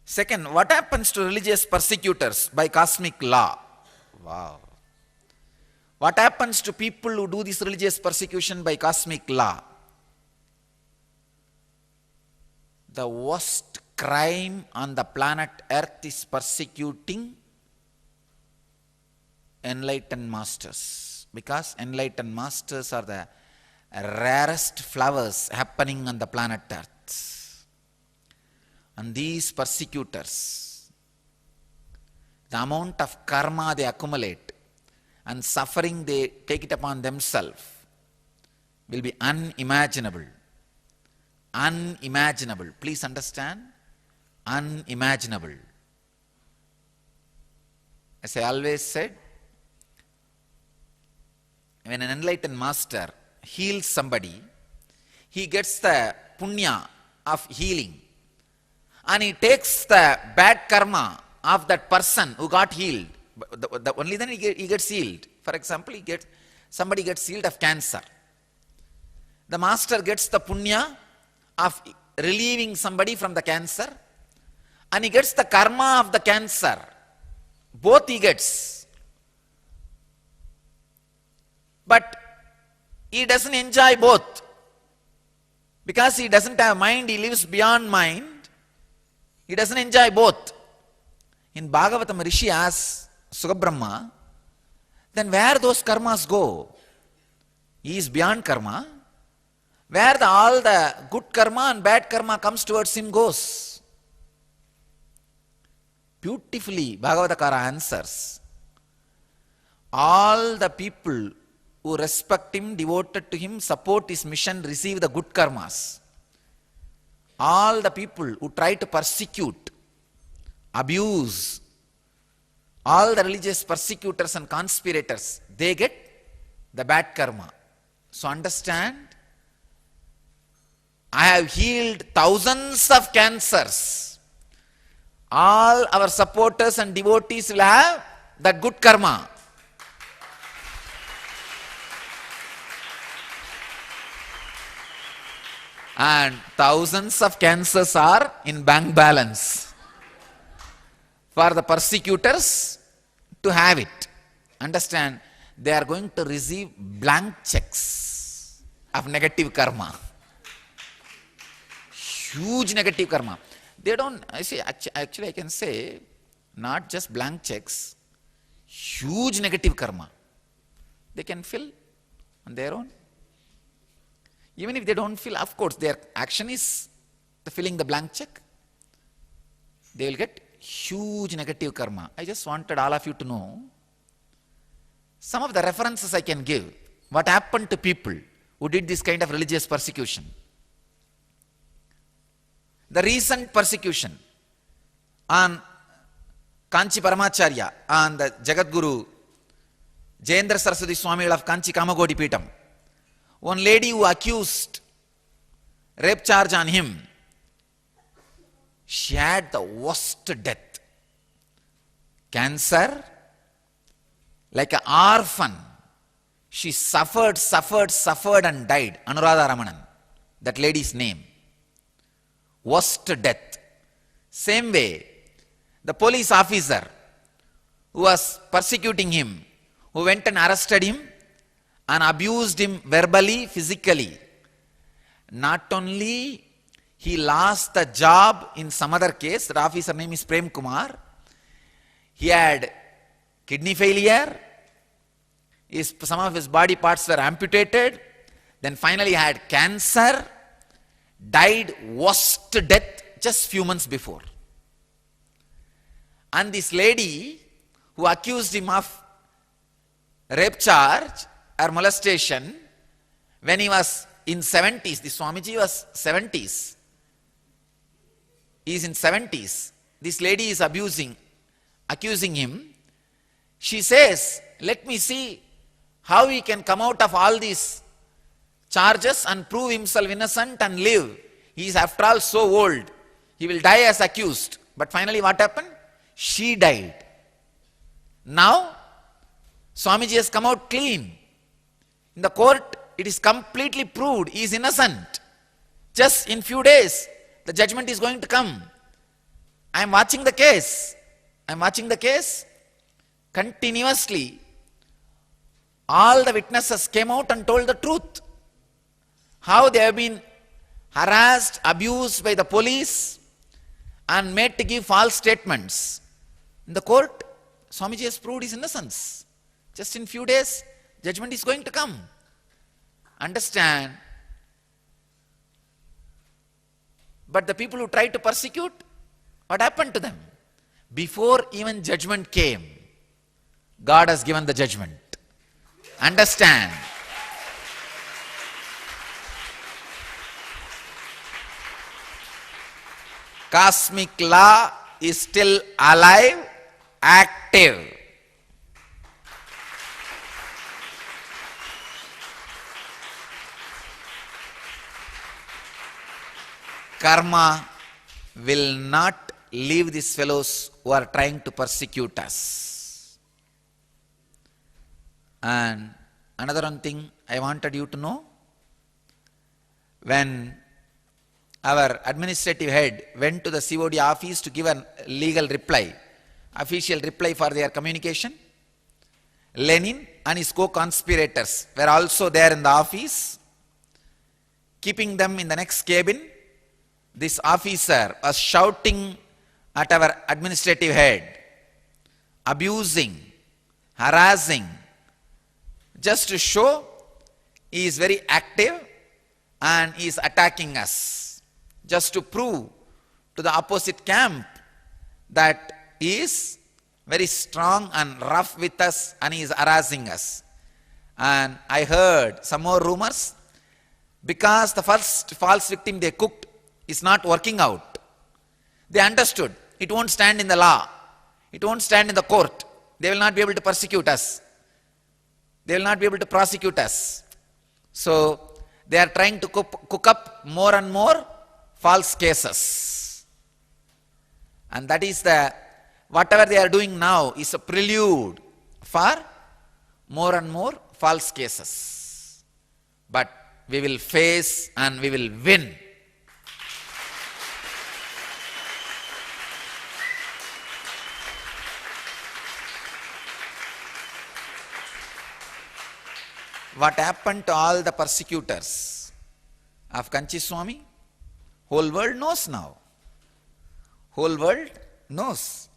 Second, what happens to religious persecutors by cosmic law? Wow. What happens to people who do this religious persecution by cosmic law? The worst crime on the planet Earth is persecuting enlightened masters, because enlightened masters are the rarest flowers happening on the planet Earth. And these persecutors, the amount of karma they accumulate and suffering they take it upon themselves will be unimaginable. Unimaginable. Please understand, unimaginable. As I always said, when an enlightened master heals somebody, he gets the punya of healing, and he takes the bad karma of that person who got healed. Only then he gets healed. For example, somebody gets healed of cancer. The master gets the punya of relieving somebody from the cancer, and he gets the karma of the cancer. Both he gets. But he doesn't enjoy both, because he doesn't have mind, he lives beyond mind. He doesn't enjoy both. In Bhagavatam, Rishi asks Sugabrahma, then where those karmas go? He is beyond karma. Where all the good karma and bad karma comes towards him goes. Beautifully, Bhagavatakara answers. All the people who respect him, devoted to him, support his mission, receive the good karmas. All the people who try to persecute, abuse, all the religious persecutors and conspirators, they get the bad karma. So understand, I have healed thousands of cancers. All our supporters and devotees will have that good karma. And thousands of cancers are in bank balance for the persecutors to have it. Understand, they are going to receive blank checks of negative karma. Huge negative karma. They don't, actually I can say, not just blank checks, huge negative karma. They can fill on their own. Even if they don't fill, of course, their action is filling the blank check. They will get huge negative karma. I just wanted all of you to know some of the references I can give. What happened to people who did this kind of religious persecution? The recent persecution on Kanchi Paramacharya, on the Jagadguru Jayendra Saraswati Swami of Kanchi Kamagodi Peetam. One lady who accused rape charge on him, she had the worst death. Cancer, like an orphan. She suffered and died. Anuradha Ramanan, that lady's name. Worst death. Same way, the police officer who was persecuting him, who went and arrested him and abused him verbally, physically. Not only he lost the job in some other case, the officer name is Prem Kumar. He had kidney failure, some of his body parts were amputated, then finally he had cancer, died worst death just few months before. And this lady who accused him of rape charge or molestation, when he was in 70s, the Swamiji was 70s. He is in 70s. This lady is accusing him. She says, let me see how he can come out of all these charges and prove himself innocent and live. He is after all so old. He will die as accused. But finally what happened? She died. Now, Swamiji has come out clean. In the court, it is completely proved he is innocent. Just in few days, the judgment is going to come. I'm watching the case. I'm watching the case. Continuously, all the witnesses came out and told the truth. How they have been harassed, abused by the police and made to give false statements. In the court, Swamiji has proved his innocence. Just in few days, judgment is going to come. Understand? But the people who tried to persecute, what happened to them? Before even judgment came, God has given the judgment. Understand? Cosmic law is still alive, active. Karma will not leave these fellows who are trying to persecute us. And another one thing I wanted you to know, when our administrative head went to the COD office to give a legal reply, official reply for their communication, Lenin and his co-conspirators were also there in the office. Keeping them in the next cabin, this officer was shouting at our administrative head, abusing, harassing, just to show he is very active and he is attacking us, just to prove to the opposite camp that he is very strong and rough with us and he is harassing us. And I heard some more rumors, because the first false victim they cooked is not working out. They understood it won't stand in the law, it won't stand in the court, they will not be able to persecute us, they will not be able to prosecute us. So they are trying to cook up more and more false cases. And that is whatever they are doing now is a prelude for more and more false cases. But we will face and we will win. What happened to all the persecutors of Kanchi Swami? Whole world knows now. Whole world knows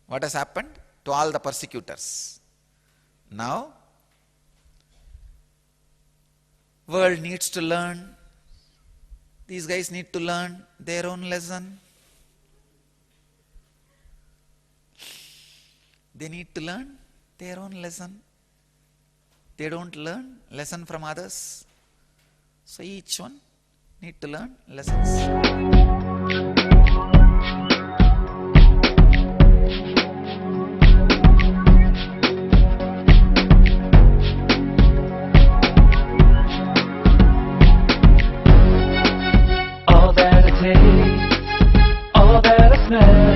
what has happened to all the persecutors. Now, world needs to learn. These guys need to learn their own lesson. They need to learn their own lesson. They don't learn lesson from others. So each one need to learn lessons. All that I taste, all that I smell.